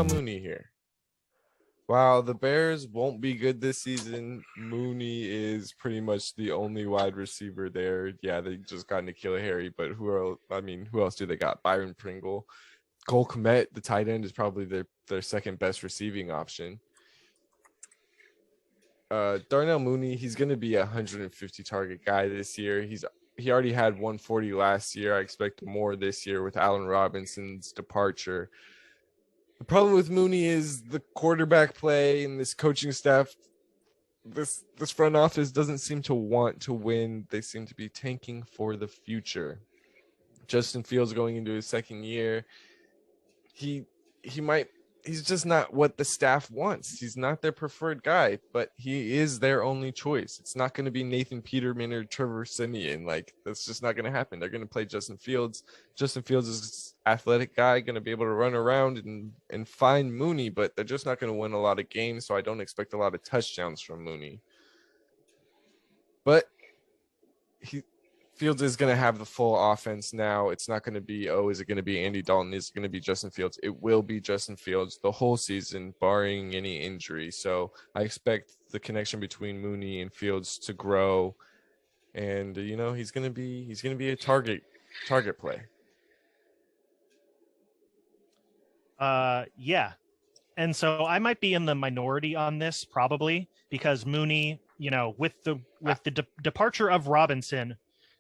Darnell Mooney here. While the Bears won't be good this season, Mooney is pretty much the only wide receiver there. Yeah, they just got N'Keal Harry, but who else do they got? Byron Pringle. Cole Kmet, the tight end, is probably their second best receiving option. Darnell Mooney, he's going to be a 150 target guy this year. He already had 140 last year. I expect more this year with Allen Robinson's departure. The problem with Mooney is the quarterback play and this coaching staff. This front office doesn't seem to want to win. They seem to be tanking for the future. Justin Fields going into his second year. He's just not what the staff wants. He's not their preferred guy, but he is their only choice. It's not going to be Nathan Peterman or Trevor Siemian. Like, that's just not going to happen. They're going to play Justin Fields. Justin Fields is an athletic guy, going to be able to run around and find Mooney, but they're just not going to win a lot of games, so I don't expect a lot of touchdowns from Mooney. But Fields is going to have the full offense now. It's not going to be, is it going to be Andy Dalton? Is it going to be Justin Fields? It will be Justin Fields the whole season, barring any injury. So I expect the connection between Mooney and Fields to grow. And, he's going to be a target play. Yeah. And so I might be in the minority on this probably because Mooney, with the departure of Robinson,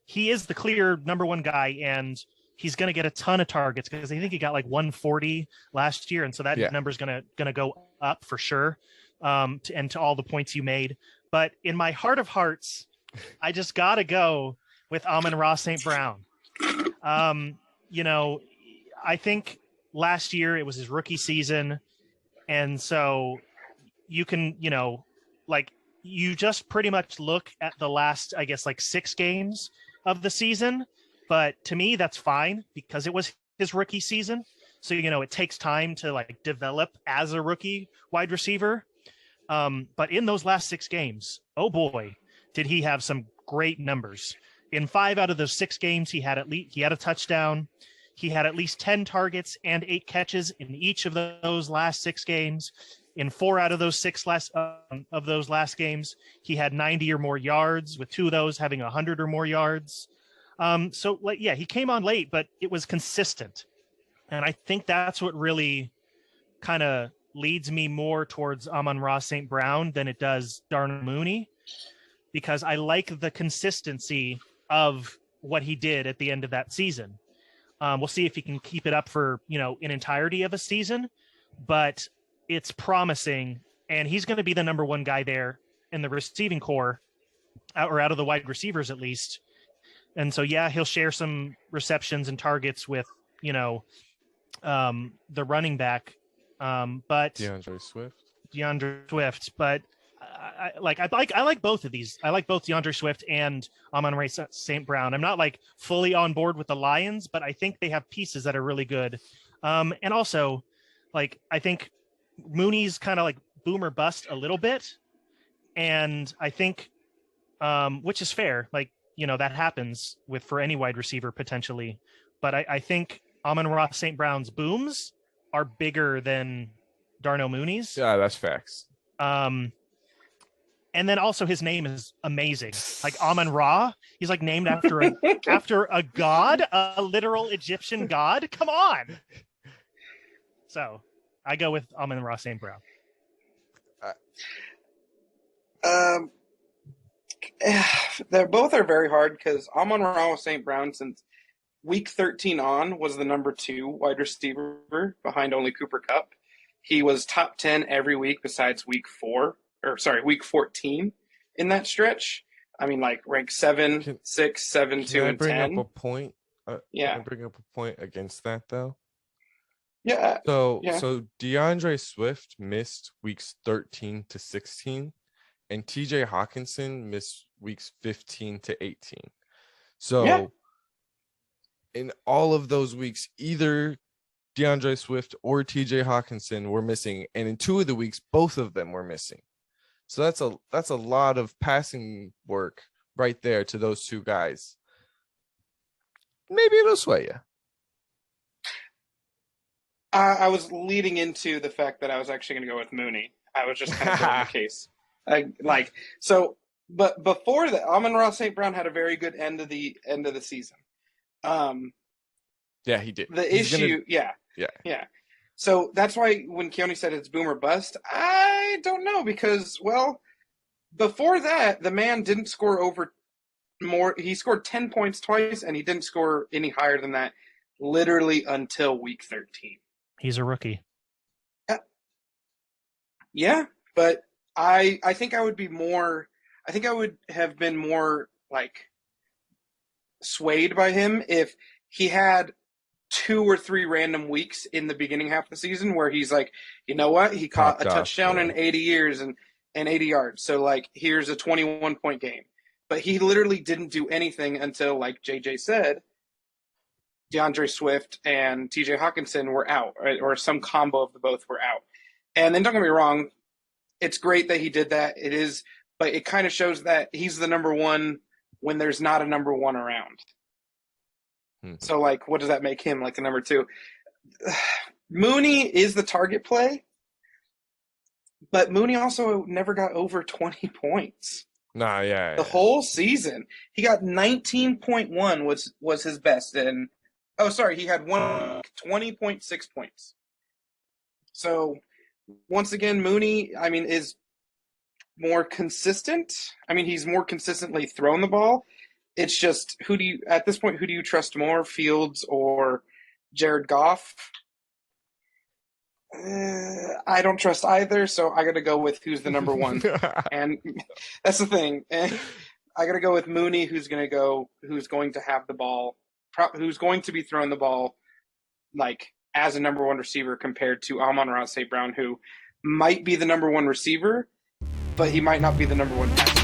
he is the clear number one guy, and he's going to get a ton of targets because I think he got like 140 last year, and so that number is going to go up for sure. And to all the points you made, but in my heart of hearts, I just got to go with Amon-Ra St. Brown. I think last year it was his rookie season, and so you can, you just pretty much look at the last, I guess, like 6 games of the season, but to me that's fine because it was his rookie season, so it takes time to like develop as a rookie wide receiver, but in those last 6 games, oh boy, did he have some great numbers. In 5 out of those 6 games, he had a touchdown, he had at least 10 targets and 8 catches in each of those last 6 games. In 4 out of those last games, he had 90 or more yards, with 2 of those having 100 or more yards. He came on late, but it was consistent. And I think that's what really kind of leads me more towards Amon-Ra St. Brown than it does Darnell Mooney, because I like the consistency of what he did at the end of that season. We'll see if he can keep it up for, an entirety of a season, but it's promising, and he's going to be the number one guy there in the receiving core, or out of the wide receivers at least. And so, he'll share some receptions and targets with, the running back, but DeAndre Swift. But I like both of these. I like both DeAndre Swift and Amon-Ra St. Brown. I'm not like fully on board with the Lions, but I think they have pieces that are really good. And also, I think Mooney's kind of like boom or bust a little bit, and I think which is fair, that happens for any wide receiver potentially, but I think Amon-Ra St. Brown's booms are bigger than Darnell Mooney's. Yeah, that's facts. And then also his name is amazing, like Amon-Ra. He's like named after a god, a literal Egyptian god. Come on. So I go with Amon-Ra St. Brown. They both are very hard because Amon-Ra St. Brown, since week 13 on, was the number 2 wide receiver behind only Cooper Kupp. He was top 10 every week besides week 14 in that stretch. I mean, ranked 7, 6, 7, 2, and 10. Can I bring up a point? Can I bring up a point against that, though? Yeah. So DeAndre Swift missed weeks 13 to 16, and TJ Hawkinson missed weeks 15 to 18. So in all of those weeks, either DeAndre Swift or TJ Hawkinson were missing, and in 2 of the weeks, both of them were missing. So that's a lot of passing work right there to those 2 guys. Maybe it'll sway you. I was leading into the fact that I was actually going to go with Mooney. I was just kind of building the case. But before that, Amon-Ra St. Brown had a very good end of the season. Yeah, he did. Yeah. So that's why when Keone said it's boom or bust, I don't know because, well, before that, the man didn't score over more. He scored 10 points twice, and he didn't score any higher than that literally until week 13. He's a rookie. Yeah, but I think I would be more. I think I would have been more like swayed by him if he had 2 or 3 random weeks in the beginning half of the season where he's like, you know what, he caught a touchdown in 80 years and 80 yards. So like, here's a 21-point game. But he literally didn't do anything until, like JJ said, DeAndre Swift and TJ Hawkinson were out, or some combo of the both were out. And then don't get me wrong, it's great that he did that. It is, but it kind of shows that he's the number one when there's not a number one around. So, like, what does that make him, like, the number 2? Mooney is the target play, but Mooney also never got over 20 points. Nah, yeah. The whole season. He got 19.1 was his best. And, he had 20.6 points. So, once again, Mooney, I mean, is more consistent. I mean, he's more consistently thrown the ball. It's just, at this point, who do you trust more, Fields or Jared Goff? I don't trust either, so I got to go with who's the number one. And that's the thing. I got to go with Mooney, who's going to have the ball, who's going to be throwing the ball, like, as a number one receiver compared to Amon-Ra St. Brown, who might be the number one receiver, but he might not be the number one passer.